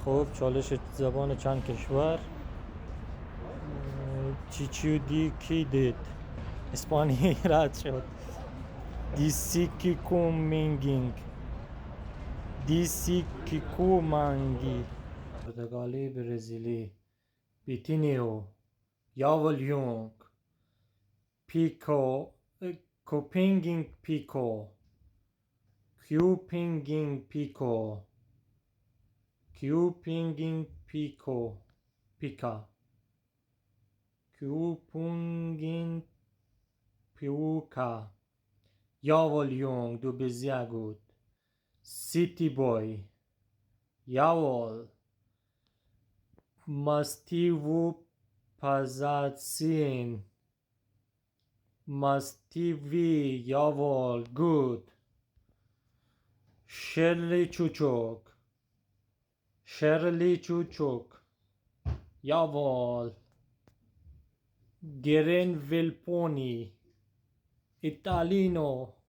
خب چالش زبان چند کشور. چیچیودی کی دید اسپانی رد شد. دیسیکیکو مینگینگ دیسیکیکو مانگی پرتغالی برزیلی بیتینیو یاولیونگ پیکو کوپینگینگ پیکو کیوپینگینگ پیکو کیوپینگینگ پیکو پیکا کیوپونگینگ پیوکا یاولیونگ دو بزیاگود سیتی بوی یاول ماستیوو پازاتسین ماستیوی یاول گود شرلی چوچوک یاول گرین ویلپونی ایتالینو